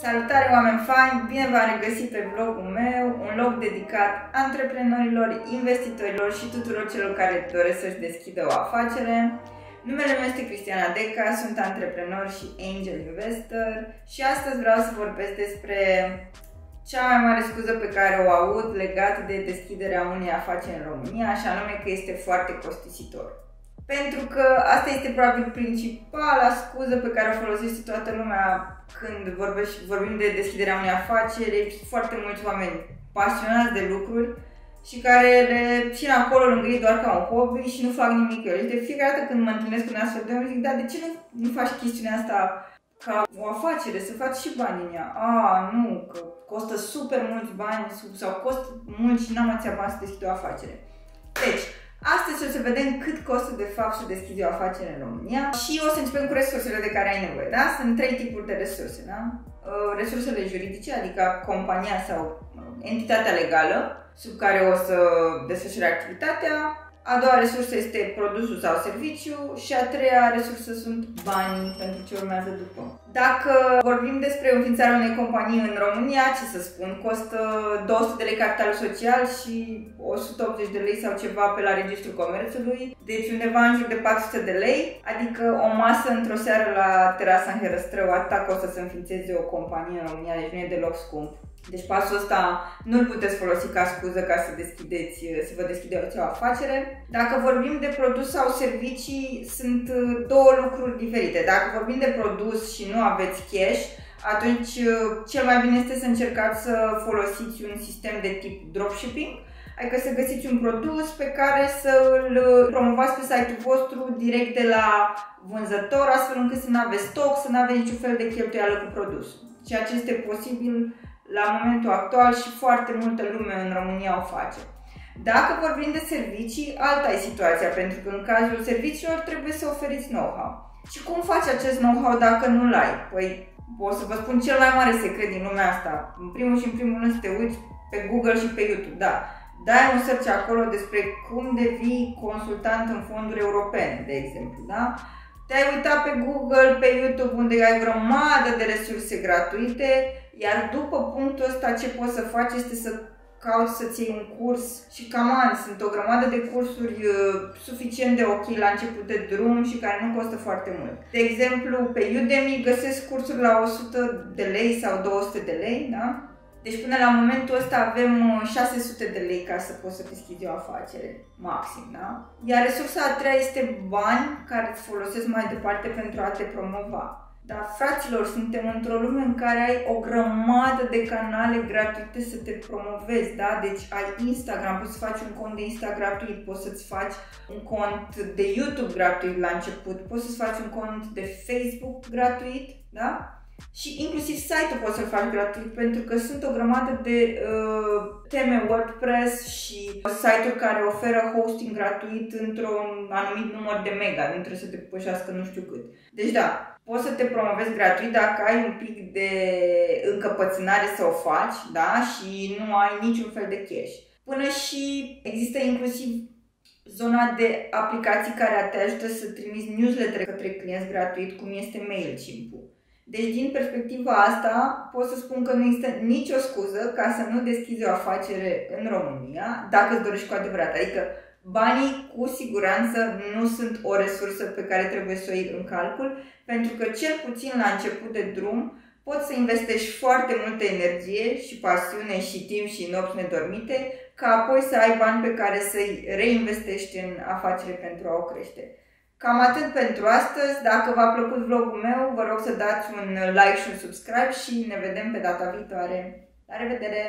Salutare oameni faini! Bine v-am regăsit pe vlogul meu, un loc dedicat antreprenorilor, investitorilor și tuturor celor care doresc să-și deschidă o afacere. Numele meu este Cristiana Deca, sunt antreprenor și angel investor și astăzi vreau să vorbesc despre cea mai mare scuză pe care o aud legată de deschiderea unei afaceri în România, și anume că este foarte costisitor. Pentru că asta este probabil principala scuză pe care o folosește toată lumea când vorbim de deschiderea unei afaceri. Există foarte mulți oameni pasionați de lucruri și care le țin acolo lângă ei doar ca un hobby și nu fac nimic cu ele. Și de fiecare dată când mă întâlnesc cu un astfel de om, zic, da, de ce nu faci chestiunea asta ca o afacere, să faci și bani din ea? Nu, că costă super mulți bani sau costă mult și n-am atâția bani să deschid o afacere. Deci, astăzi o să vedem cât costă de fapt să deschizi o afacere în România și o să începem cu resursele de care ai nevoie, da? Sunt trei tipuri de resurse, da? Resursele juridice, adică compania sau entitatea legală sub care o să desfășuri activitatea. A doua resursă este produsul sau serviciu și a treia resursă sunt banii pentru ce urmează după. Dacă vorbim despre înființarea unei companii în România, ce să spun, costă 200 de lei capital social și 180 de lei sau ceva pe la Registrul Comerțului, deci undeva în jur de 400 de lei, adică o masă într-o seară la terasa în Herăstrău, atâta costă să înființeze o companie în România, deci nu e deloc scump. Deci pasul ăsta nu-l puteți folosi ca scuză ca să vă deschideți o afacere. Dacă vorbim de produs sau servicii, sunt două lucruri diferite. Dacă vorbim de produs și nu aveți cash, atunci cel mai bine este să încercați să folosiți un sistem de tip dropshipping, adică să găsiți un produs pe care să îl promovați pe site-ul vostru direct de la vânzător, astfel încât să nu aveți stoc, să nu aveți niciun fel de cheltuială cu produsul. Ceea ce este posibil la momentul actual și foarte multă lume în România o face. Dacă vorbim de servicii, alta e situația, pentru că în cazul serviciilor trebuie să oferiți know-how. Și cum faci acest know-how dacă nu-l ai? Păi, o să vă spun cel mai mare secret din lumea asta. În primul și în primul rând să te uiți pe Google și pe YouTube, da. Dai un search acolo despre cum devii consultant în fonduri europene, de exemplu, da? Te-ai uitat pe Google, pe YouTube, unde ai o grămadă de resurse gratuite, iar după punctul ăsta ce poți să faci este să cauți să-ți iei un curs și sunt o grămadă de cursuri suficient de ok la început de drum și care nu costă foarte mult. De exemplu, pe Udemy găsesc cursuri la 100 de lei sau 200 de lei, da? Deci până la momentul ăsta avem 600 de lei ca să poți să deschizi o afacere, maxim, da? Iar resursa a treia este bani care îți folosesc mai departe pentru a te promova. Dar, fraților, suntem într-o lume în care ai o grămadă de canale gratuite să te promovezi, da? Deci ai Instagram, poți să faci un cont de Insta gratuit, poți să-ți faci un cont de YouTube gratuit la început, poți să-ți faci un cont de Facebook gratuit, da? Și inclusiv site-ul poți să-l faci gratuit, pentru că sunt o grămadă de teme WordPress și site-uri care oferă hosting gratuit într-un anumit număr de mega, nu trebuie să te depășească nu știu cât. Deci da, poți să te promovezi gratuit dacă ai un pic de încăpățânare să o faci, da? Și nu ai niciun fel de cash. Până și există inclusiv zona de aplicații care te ajută să trimiți newsletter către clienți gratuit, cum este MailChimp-ul. Deci, din perspectiva asta, pot să spun că nu există nicio scuză ca să nu deschizi o afacere în România, dacă îți dorești cu adevărat. Adică, banii cu siguranță nu sunt o resursă pe care trebuie să o iei în calcul, pentru că cel puțin la început de drum poți să investești foarte multă energie și pasiune și timp și nopți nedormite, ca apoi să ai bani pe care să-i reinvestești în afacere pentru a o crește. Cam atât pentru astăzi. Dacă v-a plăcut vlogul meu, vă rog să dați un like și un subscribe și ne vedem pe data viitoare. La revedere!